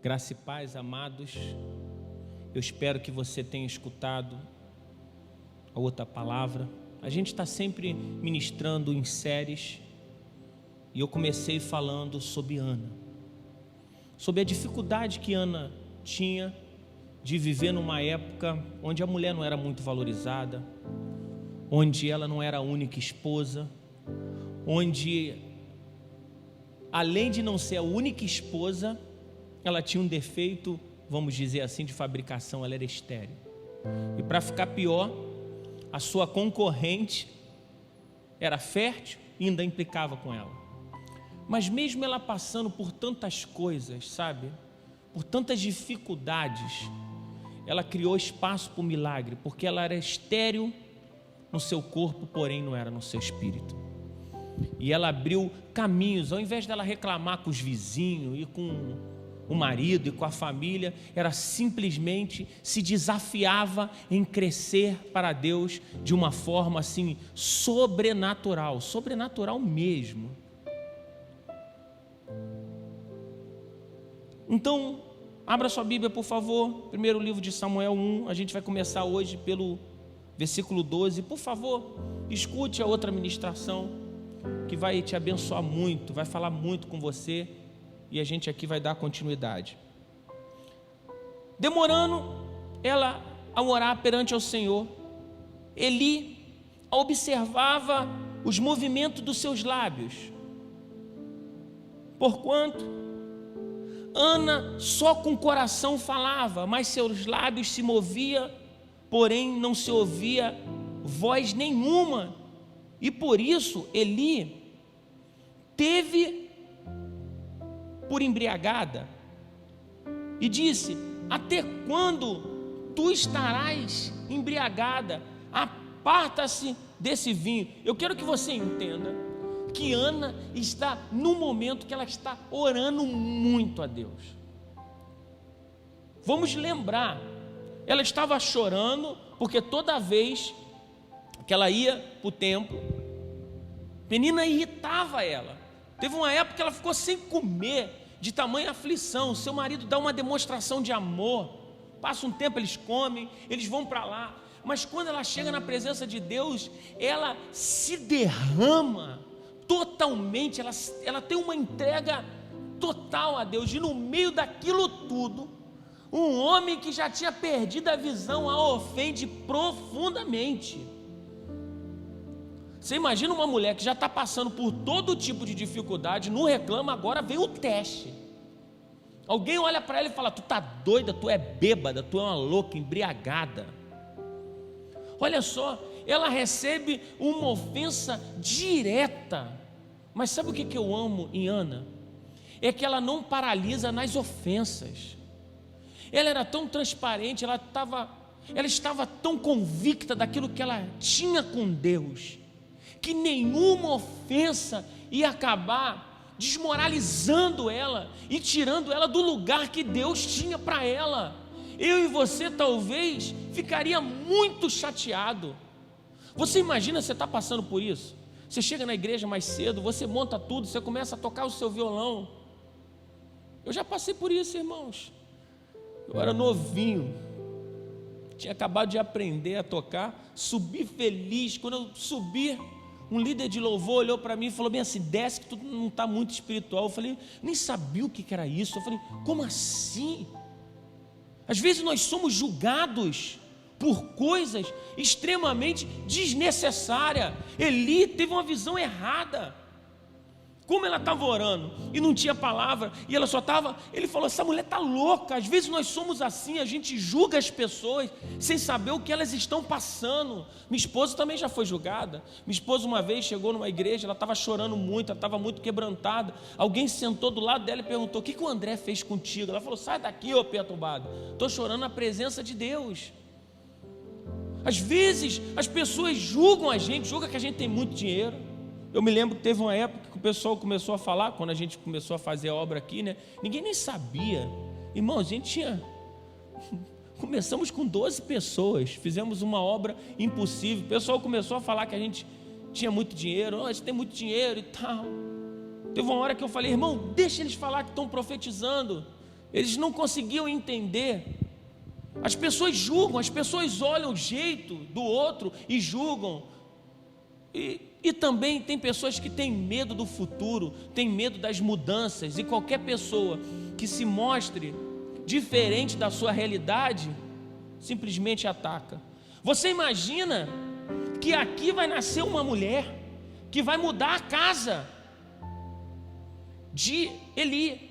Graça e paz, amados. Eu espero que você tenha escutado a outra palavra. A gente está sempre ministrando em séries, e eu comecei falando sobre Ana, sobre a dificuldade que Ana tinha de viver numa época onde a mulher não era muito valorizada, onde ela não era a única esposa, onde, além de não ser a única esposa, ela tinha um defeito, vamos dizer assim, de fabricação, ela era estéril. E para ficar pior, a sua concorrente era fértil e ainda implicava com ela. Mas mesmo ela passando por tantas coisas, sabe, por tantas dificuldades, ela criou espaço para o milagre, porque ela era estéril no seu corpo, porém não era no seu espírito. E ela abriu caminhos, ao invés dela reclamar com os vizinhos e com o marido e com a família, ela simplesmente se desafiava em crescer para Deus de uma forma assim sobrenatural, sobrenatural mesmo. Então, abra sua Bíblia, por favor, primeiro livro de Samuel 1, a gente vai começar hoje pelo versículo 12. Por favor, escute a outra ministração, que vai te abençoar muito, vai falar muito com você, e a gente aqui vai dar continuidade. Demorando ela a orar perante ao Senhor, Eli observava os movimentos dos seus lábios, porquanto Ana só com o coração falava, mas seus lábios se moviam, porém não se ouvia voz nenhuma. E por isso Eli teve por embriagada e disse: até quando tu estarás embriagada? Aparta-se desse vinho. Eu quero que você entenda que Ana está no momento que ela está orando muito a Deus. Vamos lembrar, ela estava chorando porque toda vez que ela ia para o templo, menina irritava ela. Teve uma época que ela ficou sem comer, de tamanha aflição. Seu marido dá uma demonstração de amor, passa um tempo, eles comem, eles vão para lá, mas quando ela chega na presença de Deus, ela se derrama totalmente, ela tem uma entrega total a Deus. E no meio daquilo tudo, um homem que já tinha perdido a visão a ofende profundamente. Você imagina uma mulher que já está passando por todo tipo de dificuldade, não reclama, agora vem o teste. Alguém olha para ela e fala: tu está doida, tu é bêbada, tu é uma louca, embriagada. Olha só, ela recebe uma ofensa direta. Mas sabe o que eu amo em Ana? É que ela não paralisa nas ofensas. Ela era tão transparente, ela estava tão convicta daquilo que ela tinha com Deus, que nenhuma ofensa ia acabar desmoralizando ela e tirando ela do lugar que Deus tinha para ela. Eu e você talvez ficaria muito chateado. Você imagina, você está passando por isso, você chega na igreja mais cedo, você monta tudo, você começa a tocar o seu violão. Eu já passei por isso, irmãos. Eu era novinho, tinha acabado de aprender a tocar, subi feliz. Quando eu subi, um líder de louvor olhou para mim e falou bem assim: desce que tu não está muito espiritual. Eu falei, nem sabia o que era isso. Eu falei, como assim? Às vezes nós somos julgados por coisas extremamente desnecessárias. Eli teve uma visão errada. Como ela estava orando e não tinha palavra, e ela só estava, ele falou: essa mulher está louca. Às vezes nós somos assim, a gente julga as pessoas sem saber o que elas estão passando. Minha esposa também já foi julgada. Minha esposa uma vez chegou numa igreja, ela estava chorando muito, ela estava muito quebrantada. Alguém sentou do lado dela e perguntou: o que o André fez contigo? Ela falou: sai daqui, ô perturbado, estou chorando na presença de Deus. Às vezes as pessoas julgam a gente, julgam que a gente tem muito dinheiro. Eu me lembro que teve uma época que o pessoal começou a falar, quando a gente começou a fazer a obra aqui, né? Ninguém nem sabia. Irmão, a gente tinha... Começamos com 12 pessoas, fizemos uma obra impossível. O pessoal começou a falar que a gente tinha muito dinheiro, a gente tem muito dinheiro e tal. Teve uma hora que eu falei: irmão, deixa eles falar que estão profetizando. Eles não conseguiam entender. As pessoas julgam, as pessoas olham o jeito do outro e julgam. E também tem pessoas que têm medo do futuro, têm medo das mudanças, e qualquer pessoa que se mostre diferente da sua realidade, simplesmente ataca. Você imagina que aqui vai nascer uma mulher que vai mudar a casa de Eli.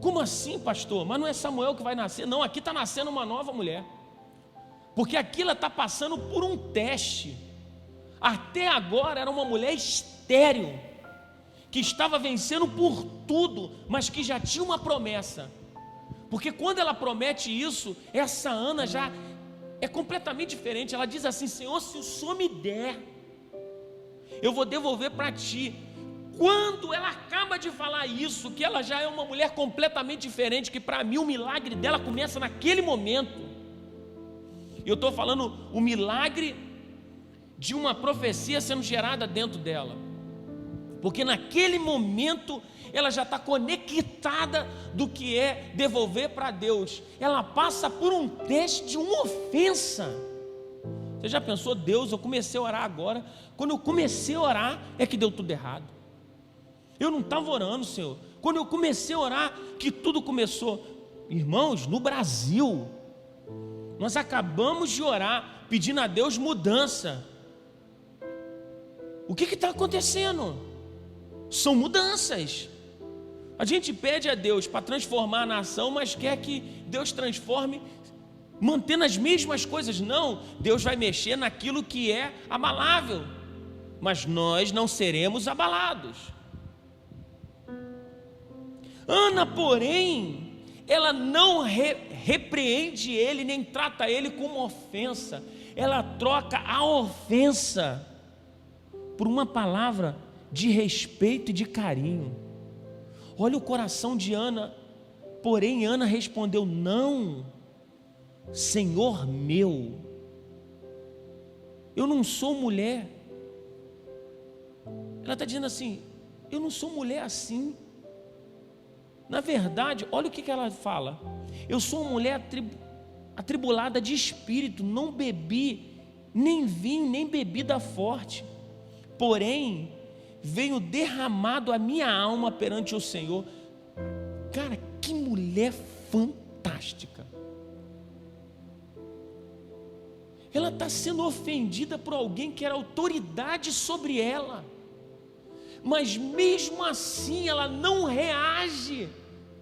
Como assim, pastor? Mas não é Samuel que vai nascer? Não, aqui está nascendo uma nova mulher, porque aqui ela está passando por um teste. Até agora era uma mulher estéril, que estava vencendo por tudo, mas que já tinha uma promessa. Porque quando ela promete isso, essa Ana já é completamente diferente. Ela diz assim: Senhor, se o Senhor me der, eu vou devolver para ti. Quando ela acaba de falar isso, que ela já é uma mulher completamente diferente, que para mim o milagre dela começa naquele momento. Eu estou falando o milagre de uma profecia sendo gerada dentro dela, porque naquele momento ela já está conectada do que é devolver para Deus. Ela passa por um teste de uma ofensa. Você já pensou: Deus, eu comecei a orar agora, quando eu comecei a orar é que deu tudo errado. Eu não estava orando, Senhor. Quando eu comecei a orar, que tudo começou. Irmãos, no Brasil, nós acabamos de orar, pedindo a Deus mudança. O que está acontecendo? São mudanças. A gente pede a Deus para transformar a nação, mas quer que Deus transforme mantendo as mesmas coisas. Não, Deus vai mexer naquilo que é abalável, mas nós não seremos abalados. Ana, porém, ela não repreende ele, nem trata ele como ofensa. Ela troca a ofensa por uma palavra de respeito e de carinho. Olha o coração de Ana. Porém, Ana respondeu: não, Senhor meu, eu não sou mulher. Ela está dizendo assim: eu não sou mulher assim. Na verdade, olha o que ela fala: eu sou uma mulher atribulada de espírito, não bebi nem vinho, nem bebida forte, porém veio derramado a minha alma perante o Senhor. Cara, que mulher fantástica. Ela está sendo ofendida por alguém que era autoridade sobre ela, mas mesmo assim ela não reage,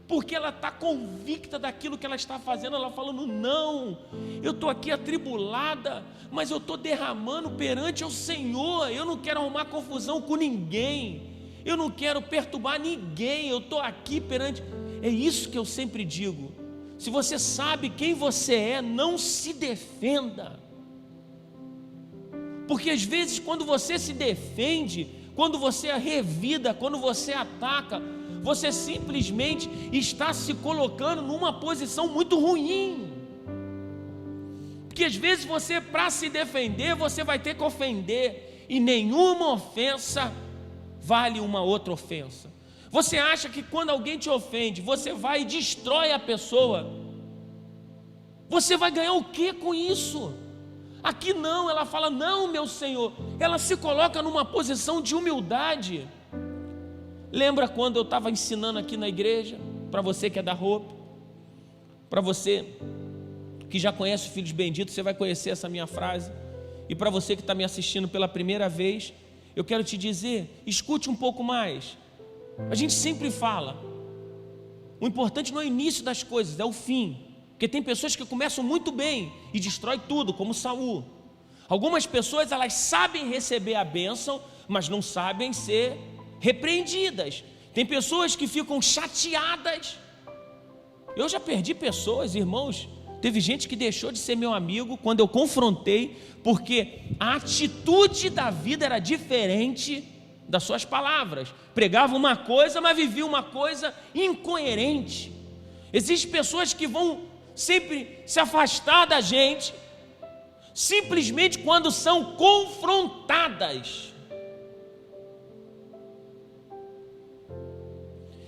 porque ela está convicta daquilo que ela está fazendo. Ela falando: não, eu estou aqui atribulada, mas eu estou derramando perante o Senhor. Eu não quero arrumar confusão com ninguém, eu não quero perturbar ninguém, eu estou aqui perante. É isso que eu sempre digo: se você sabe quem você é, não se defenda, porque às vezes quando você se defende, quando você revida, quando você ataca, você simplesmente está se colocando numa posição muito ruim. Porque às vezes você, para se defender, você vai ter que ofender, e nenhuma ofensa vale uma outra ofensa. Você acha que quando alguém te ofende, você vai e destrói a pessoa? Você vai ganhar o que com isso? Aqui não, ela fala: não, meu Senhor. Ela se coloca numa posição de humildade. Lembra quando eu estava ensinando aqui na igreja, para você que é da roupa, para você que já conhece o Filhos Benditos, você vai conhecer essa minha frase, e para você que está me assistindo pela primeira vez, eu quero te dizer: escute um pouco mais. A gente sempre fala, o importante não é o início das coisas, é o fim, porque tem pessoas que começam muito bem e destrói tudo, como Saul. Algumas pessoas, elas sabem receber a bênção, mas não sabem ser repreendidas. Tem pessoas que ficam chateadas. Eu já perdi pessoas, irmãos. Teve gente que deixou de ser meu amigo quando eu confrontei, porque a atitude da vida era diferente das suas palavras. Pregava uma coisa, mas vivia uma coisa incoerente. Existem pessoas que vão sempre se afastar da gente, simplesmente quando são confrontadas.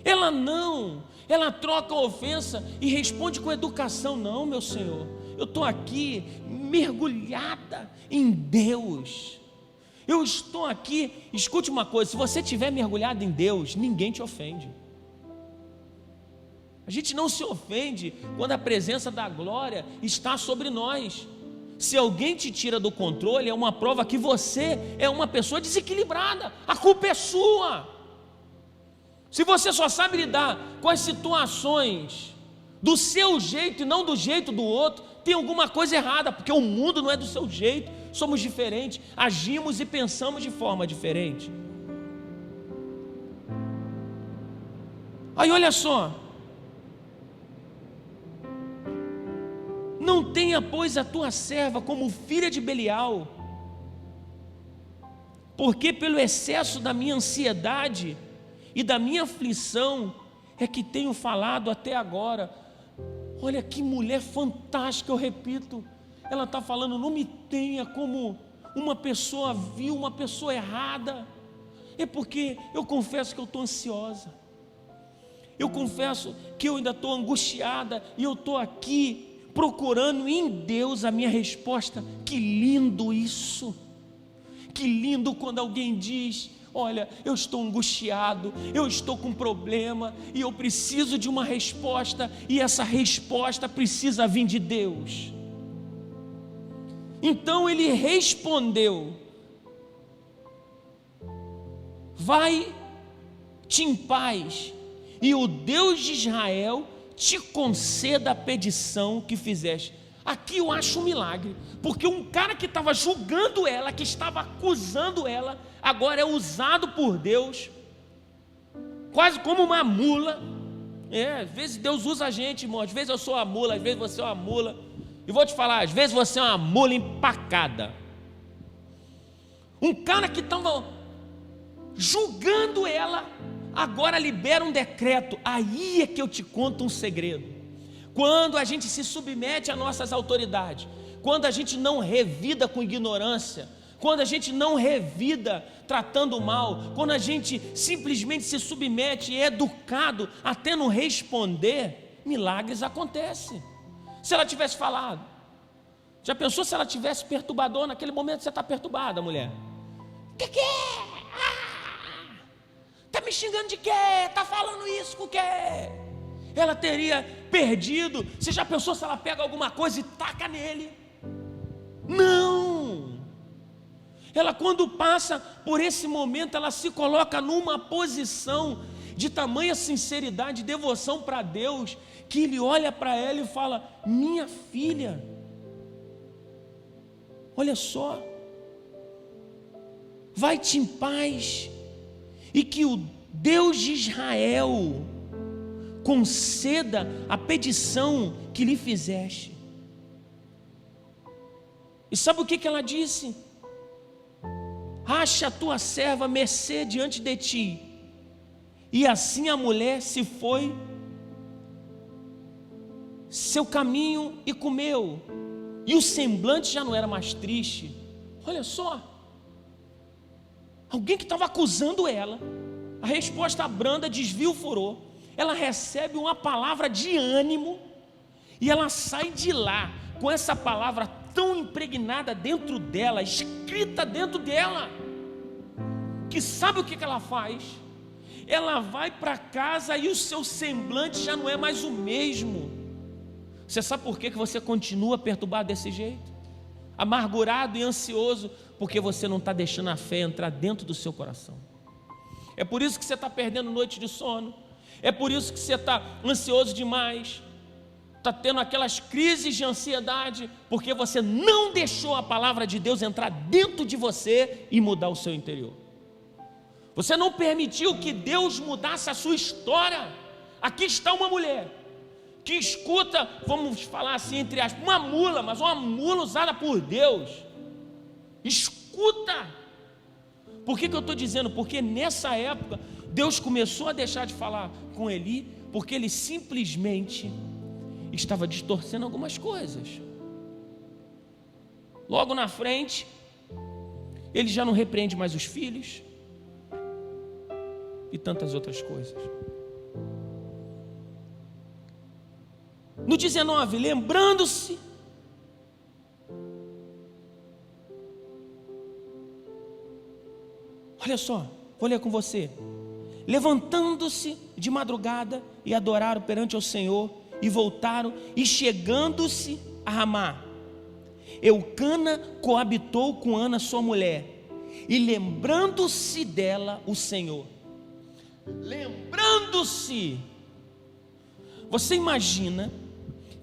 Ela troca a ofensa e responde com educação. Não, meu Senhor, eu estou aqui mergulhada em Deus. Eu estou aqui, escute uma coisa, se você estiver mergulhado em Deus, ninguém te ofende. A gente não se ofende quando a presença da glória está sobre nós. Se alguém te tira do controle, é uma prova que você é uma pessoa desequilibrada. A culpa é sua. Se você só sabe lidar com as situações do seu jeito e não do jeito do outro, tem alguma coisa errada, porque o mundo não é do seu jeito, somos diferentes, agimos e pensamos de forma diferente. Aí olha só, não tenha, pois, a tua serva como filha de Belial, porque pelo excesso da minha ansiedade e da minha aflição é que tenho falado até agora. Olha que mulher fantástica, eu repito, ela está falando, não me tenha como uma pessoa vil, uma pessoa errada, é porque eu confesso que eu estou ansiosa, eu confesso que eu ainda estou angustiada, e eu estou aqui procurando em Deus a minha resposta. Que lindo isso, que lindo quando alguém diz, olha, eu estou angustiado, eu estou com problema e eu preciso de uma resposta, e essa resposta precisa vir de Deus. Então ele respondeu: vai-te em paz, e o Deus de Israel te conceda a petição que fizeste. Aqui eu acho um milagre, porque um cara que estava julgando ela, que estava acusando ela, agora é usado por Deus, quase como uma mula. Às vezes Deus usa a gente, irmão. Às vezes eu sou a mula, às vezes você é uma mula. E vou te falar, às vezes você é uma mula empacada. Um cara que estava julgando ela, agora libera um decreto. Aí é que eu te conto um segredo. Quando a gente se submete às nossas autoridades, quando a gente não revida com ignorância, quando a gente não revida tratando mal, quando a gente simplesmente se submete e é educado até não responder, milagres acontecem. Se ela tivesse falado, já pensou se ela tivesse perturbador? Naquele momento você está perturbada, mulher. Que é? Está me xingando de quê? Está falando isso com o quê? Ela teria perdido. Você já pensou se ela pega alguma coisa e taca nele? Não. Ela, quando passa por esse momento, ela se coloca numa posição de tamanha sinceridade e devoção para Deus, que ele olha para ela e fala: minha filha, olha só, vai-te em paz, e que o Deus de Israel conceda a petição que lhe fizeste. E sabe o que ela disse? Acha a tua serva mercê diante de ti. E assim a mulher se foi seu caminho e comeu, e o semblante já não era mais triste. Olha só, alguém que estava acusando ela, a resposta branda desvia o furor. Ela recebe uma palavra de ânimo, e ela sai de lá com essa palavra tão impregnada dentro dela, escrita dentro dela, que sabe o que ela faz? Ela vai para casa e o seu semblante já não é mais o mesmo. Você sabe por que você continua perturbado desse jeito? Amargurado e ansioso, porque você não está deixando a fé entrar dentro do seu coração. É por isso que você está perdendo noite de sono. É por isso que você está ansioso demais, está tendo aquelas crises de ansiedade, porque você não deixou a palavra de Deus entrar dentro de você e mudar o seu interior. Você não permitiu que Deus mudasse a sua história. Aqui está uma mulher que escuta, vamos falar assim entre aspas, uma mula, mas uma mula usada por Deus. Escuta. Por que eu estou dizendo? Porque nessa época Deus começou a deixar de falar com Eli, porque ele simplesmente estava distorcendo algumas coisas. Logo na frente, ele já não repreende mais os filhos e tantas outras coisas. No 19, lembrando-se, olha só, vou ler com você. Levantando-se de madrugada e adoraram perante o Senhor, e voltaram, e chegando-se a Ramá, Eucana coabitou com Ana sua mulher, e lembrando-se dela o Senhor. Lembrando-se. Você imagina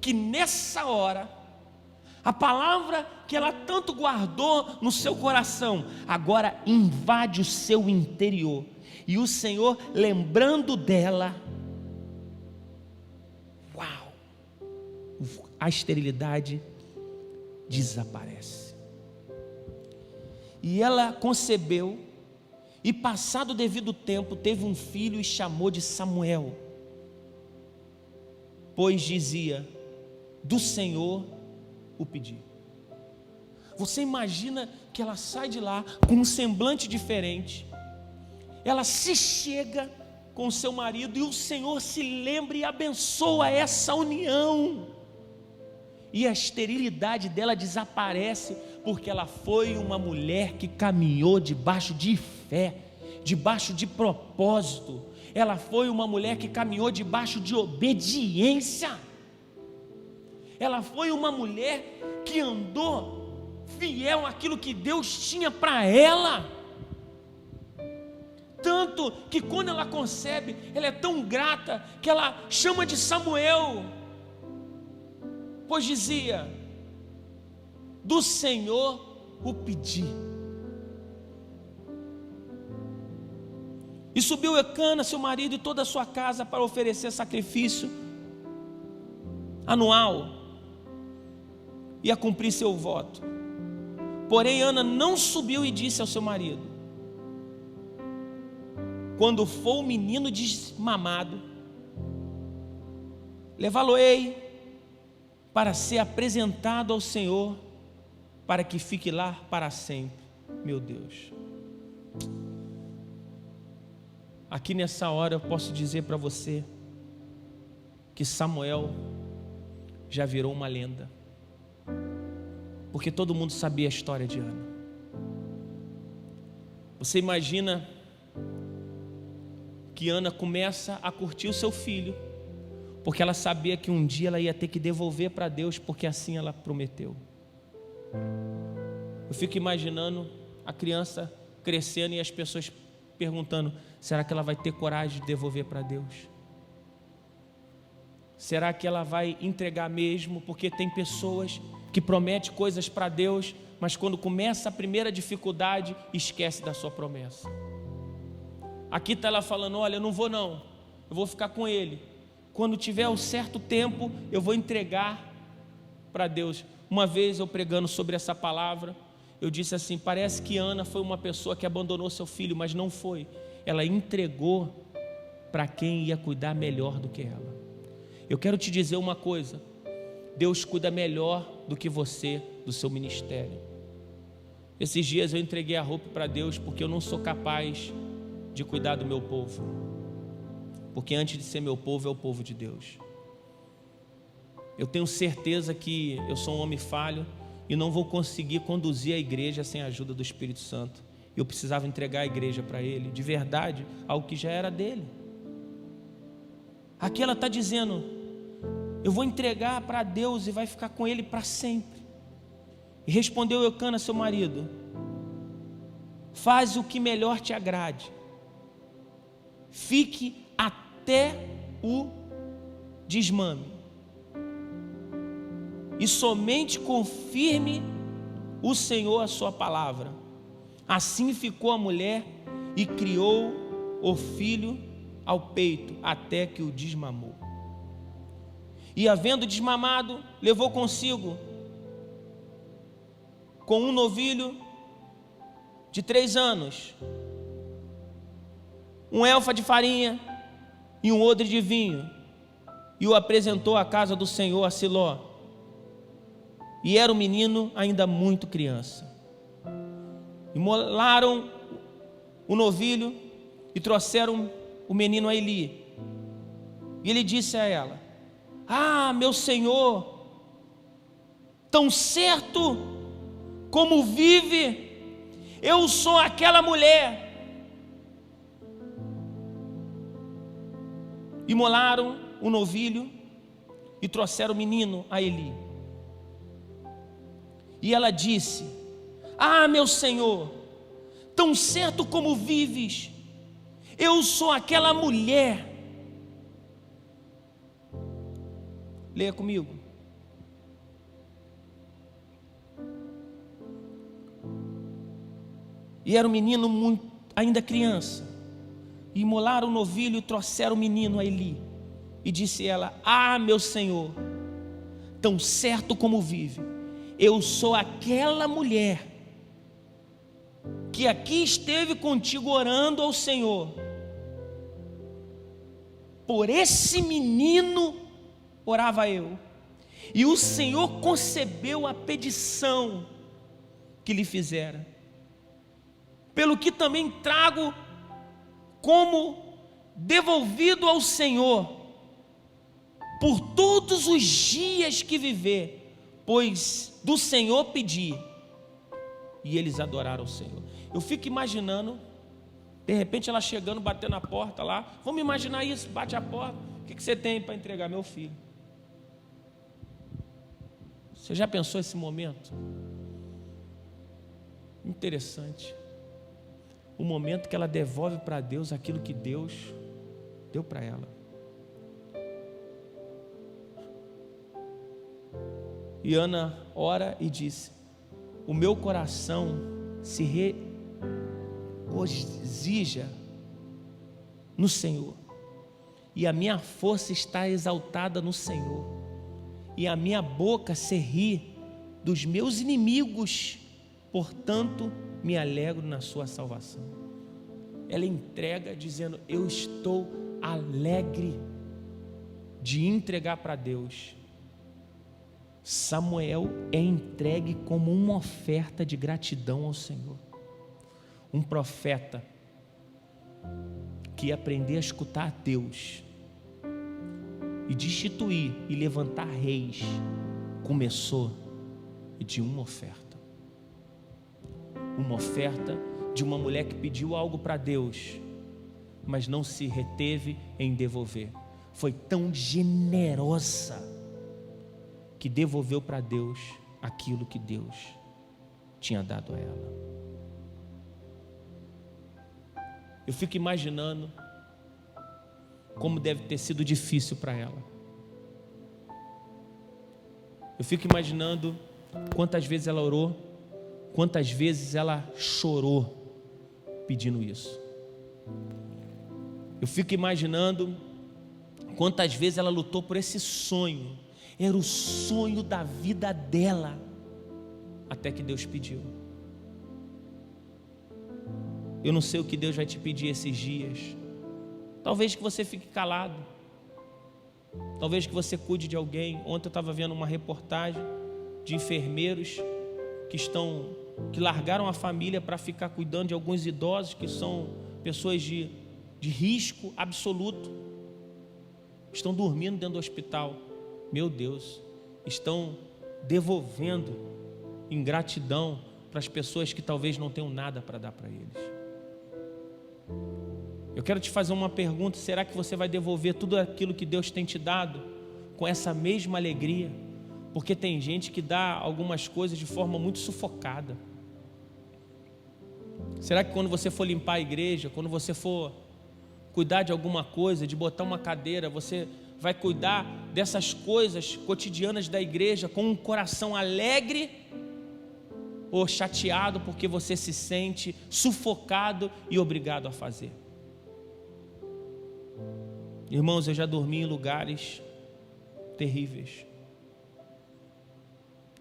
que nessa hora, a palavra que ela tanto guardou no seu coração, agora invade o seu interior, e o Senhor, lembrando dela, uau, a esterilidade desaparece. E ela concebeu, e passado o devido tempo, teve um filho e chamou de Samuel, pois dizia: do Senhor o pedi. Você imagina que ela sai de lá com um semblante diferente, ela se chega com o seu marido, e o Senhor se lembra e abençoa essa união, e a esterilidade dela desaparece, porque ela foi uma mulher que caminhou debaixo de fé, debaixo de propósito. Ela foi uma mulher que caminhou debaixo de obediência. Ela foi uma mulher que andou fiel àquilo que Deus tinha para ela. Tanto que quando ela concebe, ela é tão grata que ela chama de Samuel, pois dizia: do Senhor o pedi. E subiu Eucana, seu marido, e toda a sua casa para oferecer sacrifício anual e a cumprir seu voto. Porém Ana não subiu e disse ao seu marido: quando for o menino desmamado, levá-lo-ei para ser apresentado ao Senhor, para que fique lá para sempre. Meu Deus, aqui nessa hora eu posso dizer para você que Samuel já virou uma lenda, porque todo mundo sabia a história de Ana. Você imagina que Ana começa a curtir o seu filho, porque ela sabia que um dia ela ia ter que devolver para Deus, porque assim ela prometeu. Eu fico imaginando a criança crescendo e as pessoas perguntando: será que ela vai ter coragem de devolver para Deus? Será que ela vai entregar mesmo? Porque tem pessoas que prometem coisas para Deus, mas quando começa a primeira dificuldade, esquece da sua promessa. Aqui está ela falando: olha, eu não vou não, eu vou ficar com ele. Quando tiver um certo tempo, eu vou entregar para Deus. Uma vez eu pregando sobre essa palavra, eu disse assim: parece que Ana foi uma pessoa que abandonou seu filho, mas não foi. Ela entregou para quem ia cuidar melhor do que ela. Eu quero te dizer uma coisa: Deus cuida melhor do que você do seu ministério. Esses dias eu entreguei a roupa para Deus, porque eu não sou capaz de cuidar do meu povo, porque antes de ser meu povo é o povo de Deus. Eu tenho certeza que eu sou um homem falho e não vou conseguir conduzir a igreja sem a ajuda do Espírito Santo. Eu precisava entregar a igreja para Ele, de verdade, algo que já era dele. Aqui ela está dizendo: eu vou entregar para Deus e vai ficar com Ele para sempre. E respondeu Eucana, seu marido: faz o que melhor te agrade, fique até o desmame, e somente confirme o Senhor a sua palavra. Assim ficou a mulher e criou o filho ao peito, até que o desmamou. E havendo desmamado, levou consigo com um novilho de 3 anos, um elfa de farinha e um odre de vinho, e o apresentou à casa do Senhor a Siló. E era um menino ainda muito criança. Imolaram o novilho e trouxeram o menino a Eli. E ele disse a ela: Ah, meu Senhor, tão certo como vive, eu sou aquela mulher. Imolaram o novilho e trouxeram o menino a Eli. E ela disse: ah, meu Senhor, tão certo como vives, eu sou aquela mulher. Leia comigo. E era um menino ainda criança. E imolaram o novilho e trouxeram o menino a Eli. E disse ela: ah, meu Senhor, tão certo como vive, eu sou aquela mulher que aqui esteve contigo orando ao Senhor. Por esse menino orava eu, e o Senhor concebeu a petição que lhe fizera. Pelo que também trago como devolvido ao Senhor por todos os dias que viver, pois do Senhor pedi. E eles adoraram o Senhor. Eu fico imaginando, de repente ela chegando, batendo na porta lá. Vamos imaginar isso, bate a porta. O que você tem para entregar? Meu filho. Você já pensou esse momento? Interessante. O momento que ela devolve para Deus aquilo que Deus deu para ela. E Ana ora e diz: o meu coração se regozija no Senhor, e a minha força está exaltada no Senhor, e a minha boca se ri dos meus inimigos, portanto me alegro na sua salvação. Ela entrega dizendo: eu estou alegre de entregar para Deus. Samuel é entregue como uma oferta de gratidão ao Senhor. Um profeta que ia aprender a escutar a Deus e destituir e levantar reis, começou de uma oferta. Uma oferta de uma mulher que pediu algo para Deus, mas não se reteve em devolver. Foi tão generosa que devolveu para Deus aquilo que Deus tinha dado a ela. Eu fico imaginando como deve ter sido difícil para ela. Eu fico imaginando quantas vezes ela orou, quantas vezes ela chorou pedindo isso. Eu fico imaginando quantas vezes ela lutou por esse sonho. Era o sonho da vida dela, até que Deus pediu. Eu não sei o que Deus vai te pedir esses dias. Talvez que você fique calado, talvez que você cuide de alguém. Ontem eu estava vendo uma reportagem de enfermeiros que largaram a família para ficar cuidando de alguns idosos que são pessoas de risco absoluto. Estão dormindo dentro do hospital. Meu Deus, estão devolvendo em gratidão para as pessoas que talvez não tenham nada para dar para eles. Eu quero te fazer uma pergunta: será que você vai devolver tudo aquilo que Deus tem te dado com essa mesma alegria? Porque tem gente que dá algumas coisas de forma muito sufocada. Será que quando você for limpar a igreja, quando você for cuidar de alguma coisa, de botar uma cadeira, você vai cuidar dessas coisas cotidianas da igreja com um coração alegre ou chateado porque você se sente sufocado e obrigado a fazer? Irmãos, eu já dormi em lugares terríveis.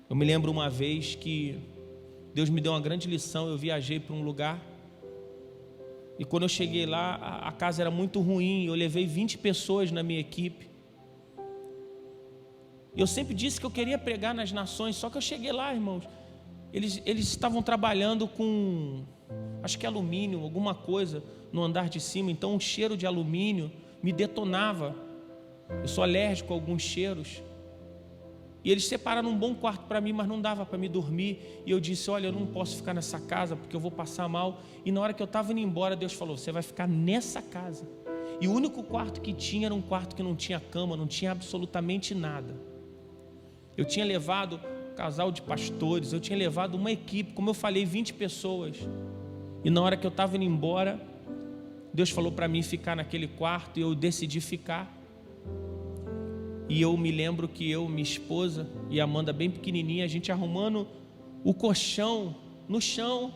Eu me lembro uma vez que Deus me deu uma grande lição. Eu viajei para um lugar e quando eu cheguei lá, a casa era muito ruim. Eu levei 20 pessoas na minha equipe. Eu sempre disse que eu queria pregar nas nações, só que eu cheguei lá, irmãos, eles estavam trabalhando com, acho que alumínio, alguma coisa no andar de cima. Então um cheiro de alumínio me detonava. Eu sou alérgico a alguns cheiros. E eles separaram um bom quarto para mim, mas não dava para me dormir. E eu disse, olha, eu não posso ficar nessa casa porque eu vou passar mal. E na hora que eu estava indo embora, Deus falou, você vai ficar nessa casa. E o único quarto que tinha era um quarto que não tinha cama, não tinha absolutamente nada. Eu tinha levado um casal de pastores, eu tinha levado uma equipe, como eu falei, 20 pessoas. E na hora que eu estava indo embora, Deus falou para mim ficar naquele quarto e eu decidi ficar. E eu me lembro que eu, minha esposa e a Amanda bem pequenininha, a gente arrumando o colchão no chão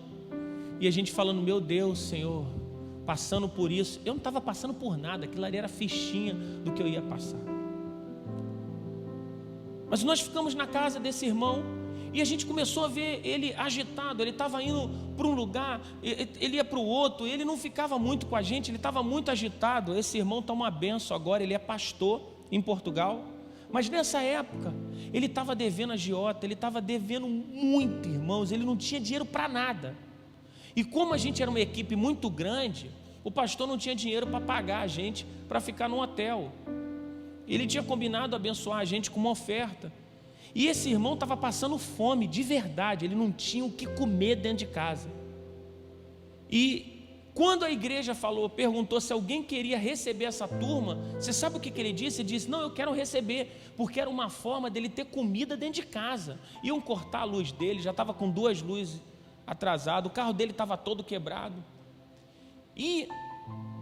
e a gente falando, meu Deus, Senhor, passando por isso. Eu não estava passando por nada, aquilo ali era fichinha do que eu ia passar. Mas nós ficamos na casa desse irmão e a gente começou a ver ele agitado. Ele estava indo para um lugar, ele ia para o outro, ele não ficava muito com a gente, ele estava muito agitado. Esse irmão está uma benção agora, ele é pastor em Portugal, mas nessa época ele estava devendo agiota, ele estava devendo muito, irmãos, ele não tinha dinheiro para nada. E como a gente era uma equipe muito grande, o pastor não tinha dinheiro para pagar a gente para ficar num hotel. Ele tinha combinado abençoar a gente com uma oferta. E esse irmão estava passando fome de verdade, ele não tinha o que comer dentro de casa. E quando a igreja perguntou se alguém queria receber essa turma, você sabe o que ele disse? Ele disse, não, eu quero receber, porque era uma forma dele ter comida dentro de casa. Iam cortar a luz dele, já estava com 2 luzes atrasado, o carro dele estava todo quebrado. E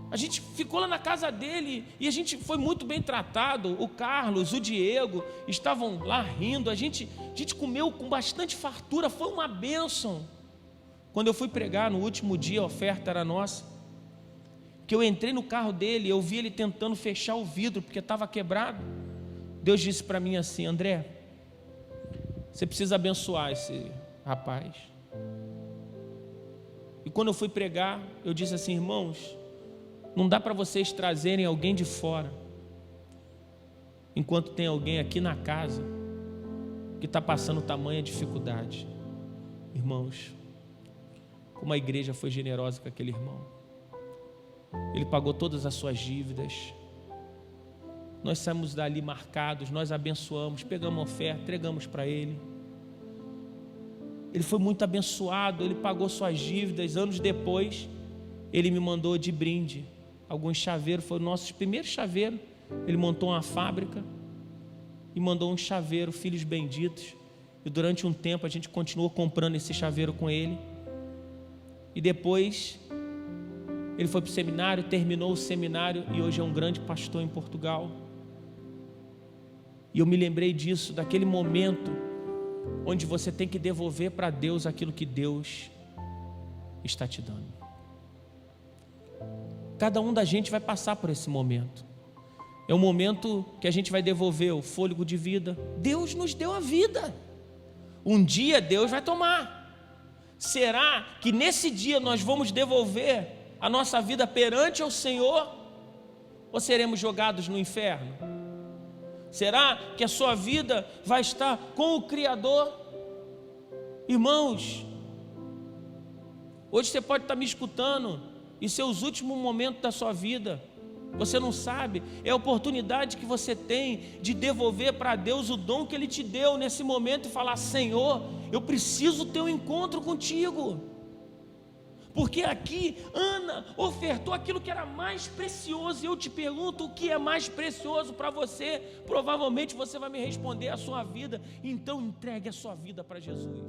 a gente ficou lá na casa dele e a gente foi muito bem tratado. O Carlos, o Diego estavam lá rindo, a gente comeu com bastante fartura, foi uma bênção. Quando eu fui pregar no último dia, a oferta era nossa, que eu entrei no carro dele, eu vi ele tentando fechar o vidro, porque estava quebrado. Deus disse para mim assim, André, você precisa abençoar esse rapaz. E quando eu fui pregar, eu disse assim, irmãos, não dá para vocês trazerem alguém de fora, enquanto tem alguém aqui na casa, que está passando tamanha dificuldade. Irmãos, como a igreja foi generosa com aquele irmão. Ele pagou todas as suas dívidas. Nós saímos dali marcados, nós abençoamos, pegamos a oferta, entregamos para ele. Ele foi muito abençoado, ele pagou suas dívidas. Anos depois, ele me mandou de brinde alguns chaveiros, foi o nosso primeiro chaveiro. Ele montou uma fábrica e mandou um chaveiro, Filhos Benditos. E durante um tempo a gente continuou comprando esse chaveiro com ele. E depois ele foi para o seminário, terminou o seminário e hoje é um grande pastor em Portugal. E eu me lembrei disso, daquele momento onde você tem que devolver para Deus aquilo que Deus está te dando. Cada um da gente vai passar por esse momento. É um momento que a gente vai devolver o fôlego de vida. Deus nos deu a vida. Um dia Deus vai tomar. Será que nesse dia nós vamos devolver a nossa vida perante ao Senhor? Ou seremos jogados no inferno? Será que a sua vida vai estar com o Criador? Irmãos, hoje você pode estar me escutando e seus últimos momentos da sua vida, você não sabe, é a oportunidade que você tem de devolver para Deus o dom que Ele te deu nesse momento e falar, Senhor, eu preciso ter um encontro contigo. Porque aqui Ana ofertou aquilo que era mais precioso. E eu te pergunto, o que é mais precioso para você? Provavelmente você vai me responder, a sua vida. Então entregue a sua vida para Jesus.